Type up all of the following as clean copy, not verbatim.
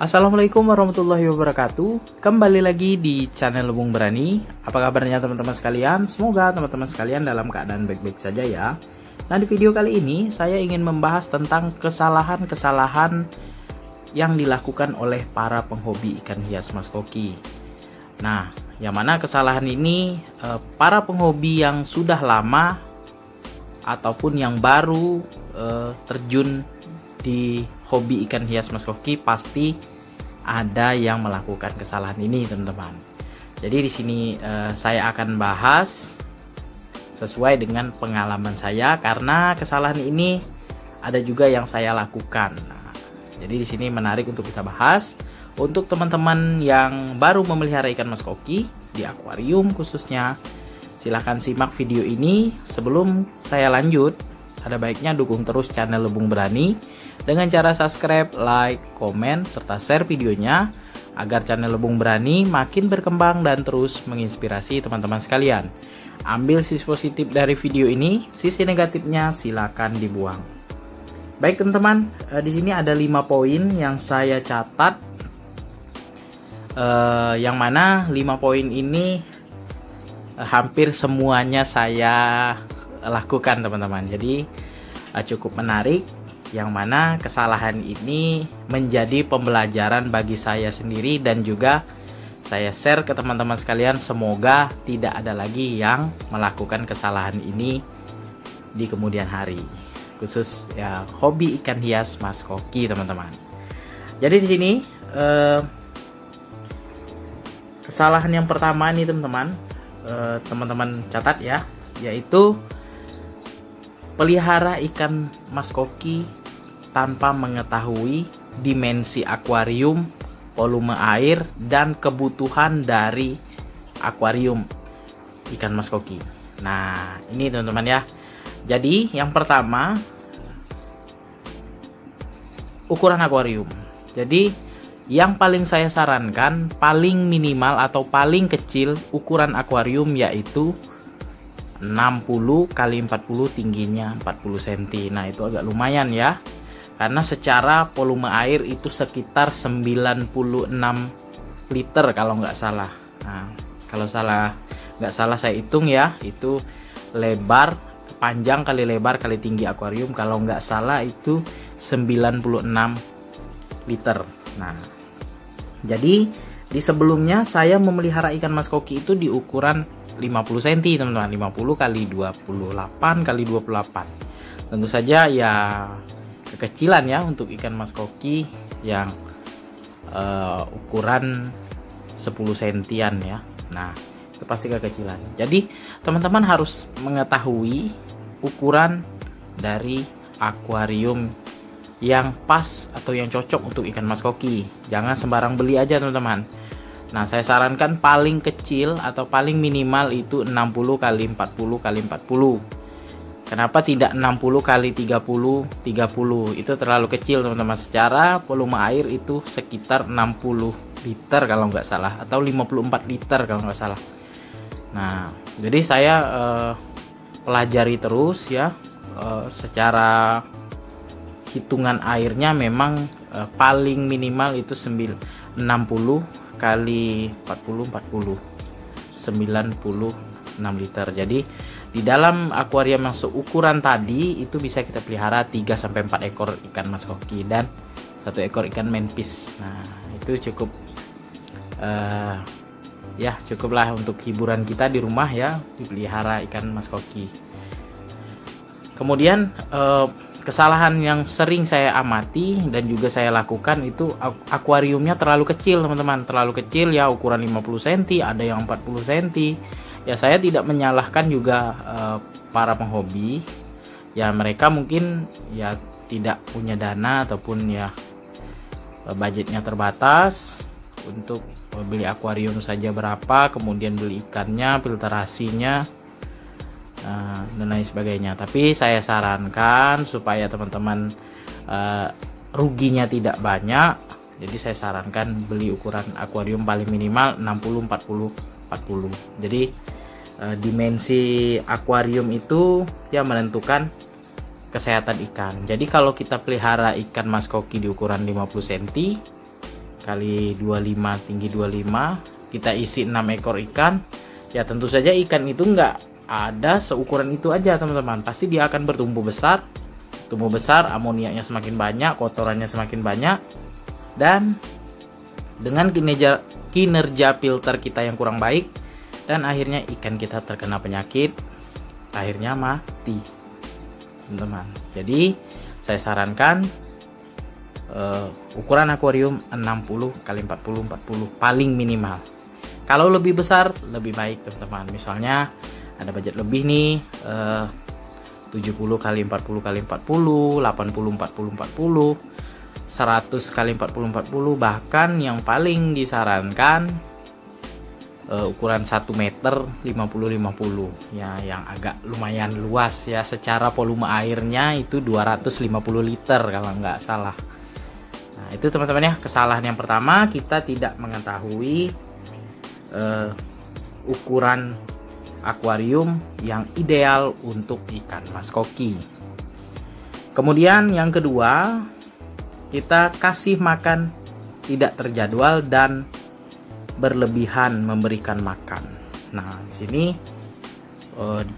Assalamualaikum warahmatullahi wabarakatuh. Kembali lagi di channel Lebung Berani. Apa kabarnya teman-teman sekalian? Semoga teman-teman sekalian dalam keadaan baik-baik saja ya. Nah, di video kali ini saya ingin membahas tentang kesalahan-kesalahan yang dilakukan oleh para penghobi ikan hias Mas Koki. Nah, yang mana kesalahan ini para penghobi yang sudah lama ataupun yang baru terjun di hobi ikan hias Mas Koki pasti ada yang melakukan kesalahan ini, teman-teman. Jadi di sini saya akan bahas sesuai dengan pengalaman saya, karena kesalahan ini ada juga yang saya lakukan. Nah, jadi di sini menarik untuk kita bahas. Untuk teman-teman yang baru memelihara ikan Mas Koki di akuarium khususnya, silahkan simak video ini. Sebelum saya lanjut, ada baiknya dukung terus channel Lebung Berani dengan cara subscribe, like, komen, serta share videonya agar channel Lebung Berani makin berkembang dan terus menginspirasi teman-teman sekalian. Ambil sisi positif dari video ini, sisi negatifnya silakan dibuang. Baik teman-teman, di sini ada 5 poin yang saya catat, yang mana 5 poin ini hampir semuanya saya lakukan, teman-teman. Jadi cukup menarik, yang mana kesalahan ini menjadi pembelajaran bagi saya sendiri dan juga saya share ke teman-teman sekalian. Semoga tidak ada lagi yang melakukan kesalahan ini di kemudian hari, khusus ya hobi ikan hias Mas Koki, teman-teman. Jadi di sini kesalahan yang pertama nih teman-teman, teman-teman catat ya, yaitu pelihara ikan Mas Koki tanpa mengetahui dimensi akuarium, volume air, dan kebutuhan dari akuarium ikan Mas Koki. Nah, ini teman-teman ya. Jadi yang pertama, ukuran akuarium. Jadi yang paling saya sarankan, paling minimal atau paling kecil ukuran akuarium yaitu 60 kali 40, tingginya 40 cm. Nah, itu agak lumayan ya. Karena secara volume air itu sekitar 96 liter kalau nggak salah. Nah, kalau nggak salah saya hitung ya, itu lebar, panjang kali lebar kali tinggi akuarium, kalau nggak salah itu 96 liter. Nah, jadi di sebelumnya saya memelihara ikan Mas Koki itu di ukuran 50 cm, teman-teman. 50 kali 28 kali 28. Tentu saja ya kekecilan ya untuk ikan Mas Koki yang ukuran 10 sentian ya. Nah, itu pasti kekecilan. Jadi teman-teman harus mengetahui ukuran dari akuarium yang pas atau yang cocok untuk ikan Mas Koki. Jangan sembarang beli aja, teman-teman. Nah, saya sarankan paling kecil atau paling minimal itu 60 kali 40 kali 40. Kenapa tidak 60 kali 30 30? Itu terlalu kecil, teman-teman. Secara volume air itu sekitar 60 liter kalau nggak salah, atau 54 liter kalau nggak salah. Nah, jadi saya pelajari terus ya, secara hitungan airnya memang paling minimal itu 60 kali 40 40 96 liter. Jadi di dalam akuarium yang seukuran tadi itu bisa kita pelihara 3 sampai 4 ekor ikan Mas Koki dan 1 ekor ikan manfish. Nah, itu cukup ya cukuplah untuk hiburan kita di rumah ya, dipelihara ikan Mas Koki. Kemudian kesalahan yang sering saya amati dan juga saya lakukan itu akuariumnya terlalu kecil, teman-teman. Terlalu kecil ya, ukuran 50 cm, ada yang 40 cm. Ya, saya tidak menyalahkan juga para penghobi. Ya, mereka mungkin ya tidak punya dana ataupun ya budgetnya terbatas untuk beli akuarium saja berapa, kemudian beli ikannya, filtrasinya, dan lain sebagainya. Tapi saya sarankan supaya teman-teman ruginya tidak banyak, jadi saya sarankan beli ukuran akuarium paling minimal 60 40 40. Jadi dimensi akuarium itu ya menentukan kesehatan ikan. Jadi kalau kita pelihara ikan Mas Koki di ukuran 50 cm, kali 25 tinggi 25, kita isi 6 ekor ikan. Ya tentu saja ikan itu nggak ada seukuran itu aja teman-teman, pasti dia akan bertumbuh besar, amoniaknya semakin banyak, kotorannya semakin banyak, dan dengan kinerja filter kita yang kurang baik, dan akhirnya ikan kita terkena penyakit, akhirnya mati teman-teman. Jadi saya sarankan ukuran akuarium 60 kali 40 paling minimal. Kalau lebih besar lebih baik teman-teman. Misalnya ada budget lebih nih, 70 kali 40 kali 40, 80 40 40, 100 kali 40 40, bahkan yang paling disarankan ukuran 1 meter 50 50 ya, yang agak lumayan luas ya, secara volume airnya itu 250 liter kalau nggak salah. Nah itu teman-teman ya, kesalahan yang pertama, kita tidak mengetahui ukuran akuarium yang ideal untuk ikan mas koki. Kemudian yang kedua, kita kasih makan tidak terjadwal dan berlebihan memberikan makan. Nah di sini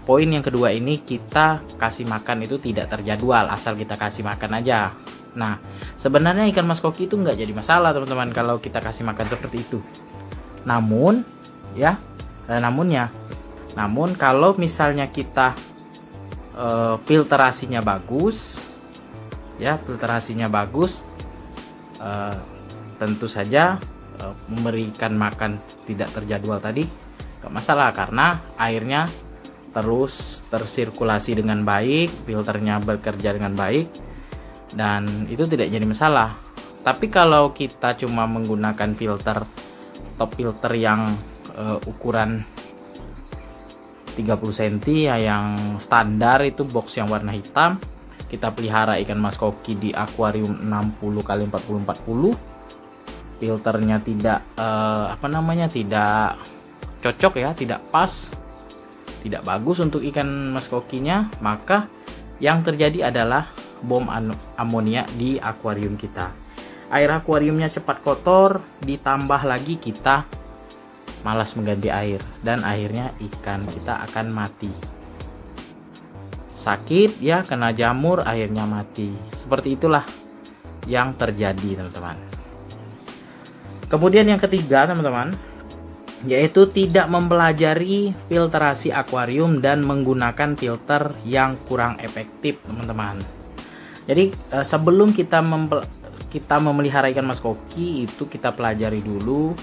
poin yang kedua ini, kita kasih makan itu tidak terjadwal, asal kita kasih makan aja. Nah sebenarnya ikan mas koki itu nggak jadi masalah teman-teman kalau kita kasih makan seperti itu. Namun ya, ada namunnya. Namun kalau misalnya kita filterasinya bagus, ya filterasinya bagus, tentu saja memberikan makan tidak terjadwal tadi gak masalah, karena airnya terus tersirkulasi dengan baik, filternya bekerja dengan baik, dan itu tidak jadi masalah. Tapi kalau kita cuma menggunakan filter top filter yang ukuran 30 cm ya, yang standar itu box yang warna hitam, kita pelihara ikan mas koki di akuarium 60 kali 40 40, filternya tidak tidak cocok ya, tidak pas, tidak bagus untuk ikan mas kokinya, maka yang terjadi adalah bom amonia di akuarium kita. Air akuariumnya cepat kotor, ditambah lagi kita malas mengganti air, dan akhirnya ikan kita akan mati. Sakit ya, kena jamur, akhirnya mati. Seperti itulah yang terjadi teman-teman. Kemudian yang ketiga teman-teman, yaitu tidak mempelajari filterasi akuarium dan menggunakan filter yang kurang efektif teman-teman. Jadi sebelum kita memelihara ikan mas koki itu, kita pelajari dulu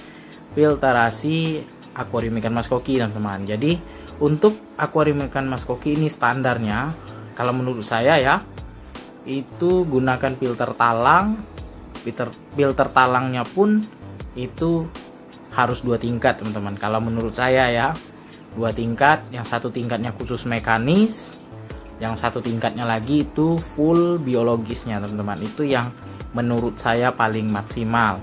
filterasi akuarium ikan mas koki teman-teman. Jadi untuk akuarium ikan mas koki ini standarnya, kalau menurut saya ya, itu gunakan filter talang. Filter talangnya pun itu harus 2 tingkat teman-teman. Kalau menurut saya ya, 2 tingkat. Yang satu tingkatnya khusus mekanis, yang satu tingkatnya lagi itu full biologisnya teman-teman. Itu yang menurut saya paling maksimal.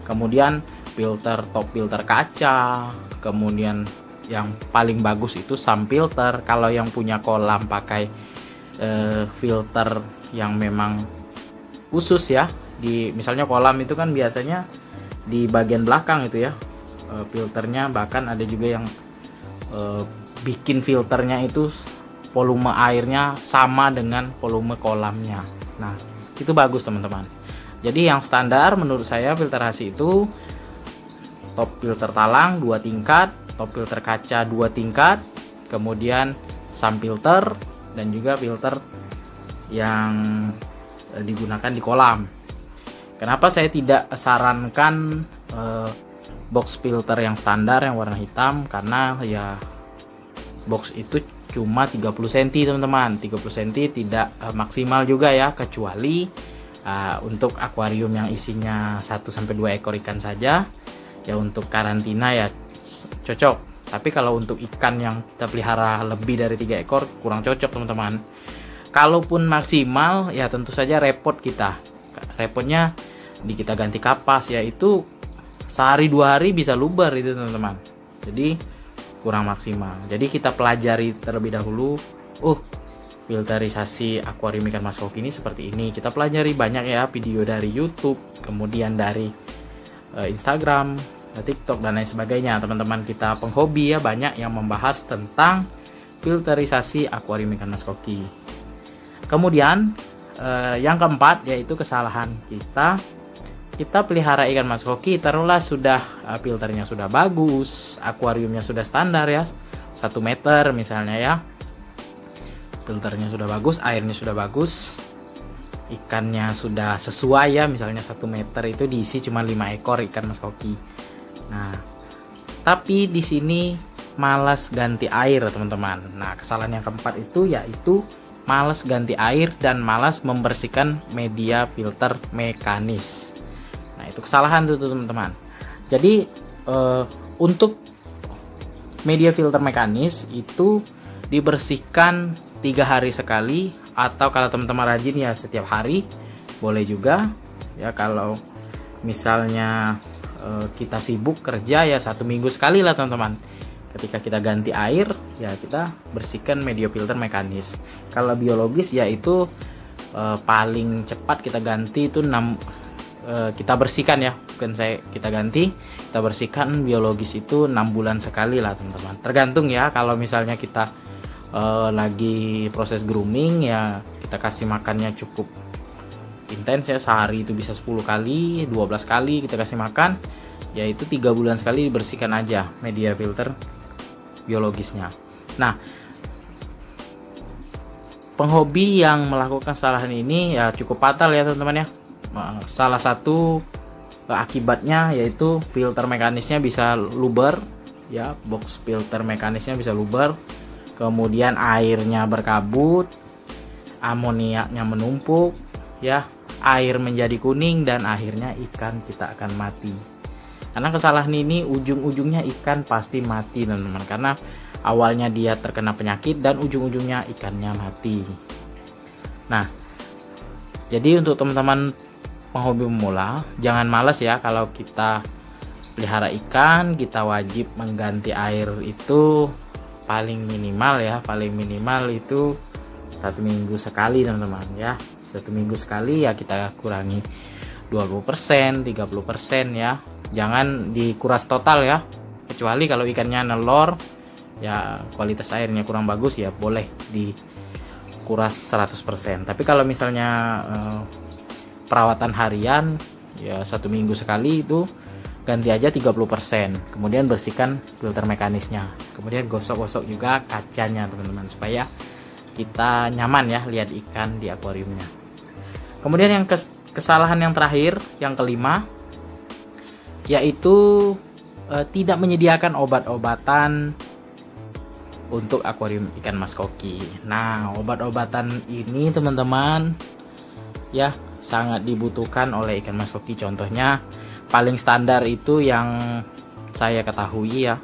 Kemudian top filter kaca, kemudian yang paling bagus itu sun filter. Kalau yang punya kolam pakai filter yang memang khusus ya, di misalnya kolam itu kan biasanya di bagian belakang itu ya filternya, bahkan ada juga yang bikin filternya itu volume airnya sama dengan volume kolamnya. Nah itu bagus teman-teman. Jadi yang standar menurut saya filterasi itu top filter talang 2 tingkat, top filter kaca 2 tingkat, kemudian sun filter, dan juga filter yang digunakan di kolam. Kenapa saya tidak sarankan box filter yang standar yang warna hitam? Karena ya box itu cuma 30 cm teman-teman. 30 cm tidak maksimal juga ya, kecuali untuk akuarium yang isinya 1-2 ekor ikan saja ya, untuk karantina ya cocok. Tapi kalau untuk ikan yang kita pelihara lebih dari 3 ekor kurang cocok teman-teman. Kalaupun maksimal ya tentu saja repot kita. Repotnya kita ganti kapas ya, itu sehari 2 hari bisa luber itu teman-teman. Jadi kurang maksimal. Jadi kita pelajari terlebih dahulu. Filterisasi akuarium ikan mas koki ini seperti ini. Kita pelajari banyak ya video dari YouTube, kemudian dari Instagram, TikTok dan lain sebagainya. Teman-teman kita penghobi ya banyak yang membahas tentang filterisasi akuarium ikan mas koki. Kemudian yang keempat yaitu kesalahan kita pelihara ikan mas koki, taruhlah sudah filternya sudah bagus, akuariumnya sudah standar ya 1 meter misalnya ya, filternya sudah bagus, airnya sudah bagus, ikannya sudah sesuai ya, misalnya 1 meter itu diisi cuma 5 ekor ikan mas koki. Nah tapi di sini malas ganti air teman-teman. Nah kesalahan yang keempat itu yaitu malas ganti air dan malas membersihkan media filter mekanis. Nah itu kesalahan tuh teman-teman. Jadi untuk media filter mekanis itu dibersihkan 3 hari sekali, atau kalau teman-teman rajin ya setiap hari boleh juga ya. Kalau misalnya kita sibuk kerja ya 1 minggu sekali lah teman-teman. Ketika kita ganti air ya kita bersihkan media filter mekanis. Kalau biologis ya itu paling cepat kita ganti itu kita bersihkan ya, bukan kita ganti, kita bersihkan biologis itu 6 bulan sekali lah teman-teman. Tergantung ya, kalau misalnya kita lagi proses grooming ya kita kasih makannya cukup intens ya, sehari itu bisa 10 kali 12 kali kita kasih makan, yaitu 3 bulan sekali dibersihkan aja media filter biologisnya. Nah penghobi yang melakukan kesalahan ini ya cukup fatal ya teman-teman ya. Salah satu akibatnya yaitu filter mekanisnya bisa luber ya, box filter mekanisnya bisa luber, kemudian airnya berkabut, amoniaknya menumpuk ya, air menjadi kuning dan akhirnya ikan kita akan mati. Karena kesalahan ini ujung-ujungnya ikan pasti mati teman-teman, karena awalnya dia terkena penyakit dan ujung-ujungnya ikannya mati. Nah jadi untuk teman-teman penghobi pemula jangan malas ya, kalau kita pelihara ikan kita wajib mengganti air itu paling minimal ya, paling minimal itu 1 minggu sekali teman-teman ya. 1 minggu sekali ya kita kurangi 20%, 30% ya, jangan dikuras total ya, kecuali kalau ikannya nelor ya kualitas airnya kurang bagus ya boleh dikuras 100%. Tapi kalau misalnya perawatan harian ya 1 minggu sekali itu ganti aja 30%, kemudian bersihkan filter mekanisnya, kemudian gosok-gosok juga kacanya teman-teman supaya kita nyaman ya lihat ikan di akuariumnya. Kemudian yang kesalahan yang terakhir, yang kelima, yaitu tidak menyediakan obat-obatan untuk akuarium ikan mas koki. Nah obat-obatan ini teman-teman ya sangat dibutuhkan oleh ikan mas koki. Contohnya paling standar itu yang saya ketahui ya,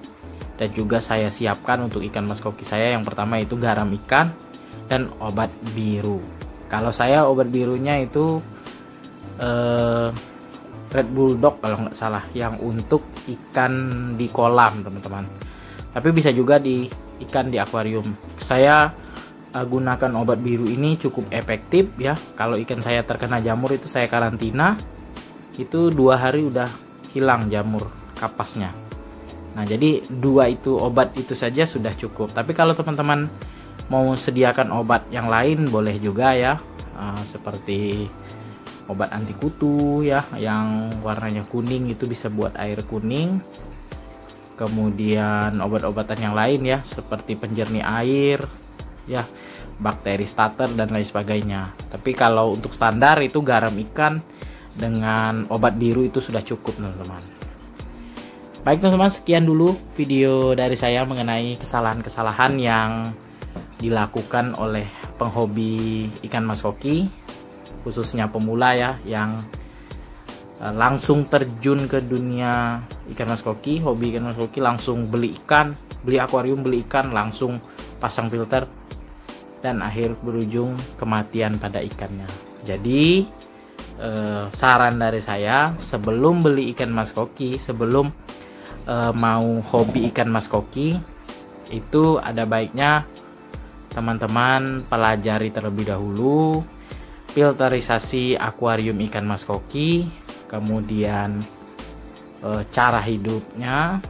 dan juga saya siapkan untuk ikan mas koki saya, yang pertama itu garam ikan dan obat biru. Kalau saya obat birunya itu Red Bulldog kalau nggak salah, yang untuk ikan di kolam teman-teman, tapi bisa juga di ikan di akuarium. Saya gunakan obat biru ini cukup efektif ya. Kalau ikan saya terkena jamur itu saya karantina, itu 2 hari udah hilang jamur kapasnya. Nah jadi 2 itu obat itu saja sudah cukup. Tapi kalau teman-teman mau sediakan obat yang lain boleh juga ya, seperti obat anti kutu ya yang warnanya kuning, itu bisa buat air kuning. Kemudian obat-obatan yang lain ya seperti penjernih air ya, bakteri starter dan lain sebagainya. Tapi kalau untuk standar itu garam ikan dengan obat biru itu sudah cukup teman-teman. Baik teman-teman, sekian dulu video dari saya mengenai kesalahan-kesalahan yang dilakukan oleh penghobi ikan mas koki, khususnya pemula ya, yang langsung terjun ke dunia ikan mas koki, hobi ikan mas koki, langsung beli ikan, beli akuarium, beli ikan, langsung pasang filter, dan akhir berujung kematian pada ikannya. Jadi saran dari saya, sebelum beli ikan mas koki, sebelum mau hobi ikan mas koki, itu ada baiknya teman-teman pelajari terlebih dahulu filterisasi akuarium ikan mas koki, kemudian cara hidupnya,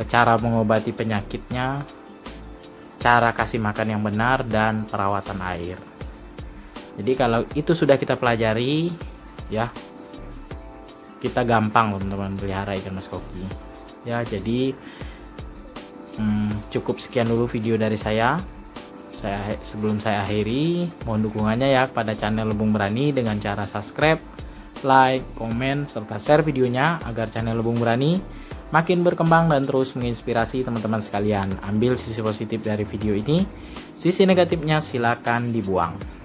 cara mengobati penyakitnya, cara kasih makan yang benar, dan perawatan air. Jadi kalau itu sudah kita pelajari ya, kita gampang teman-teman pelihara ikan mas koki ya. Jadi cukup sekian dulu video dari saya. Sebelum saya akhiri, mohon dukungannya ya pada channel Lebung Berani dengan cara subscribe, like, komen, serta share videonya agar channel Lebung Berani makin berkembang dan terus menginspirasi teman-teman sekalian. Ambil sisi positif dari video ini, sisi negatifnya silakan dibuang.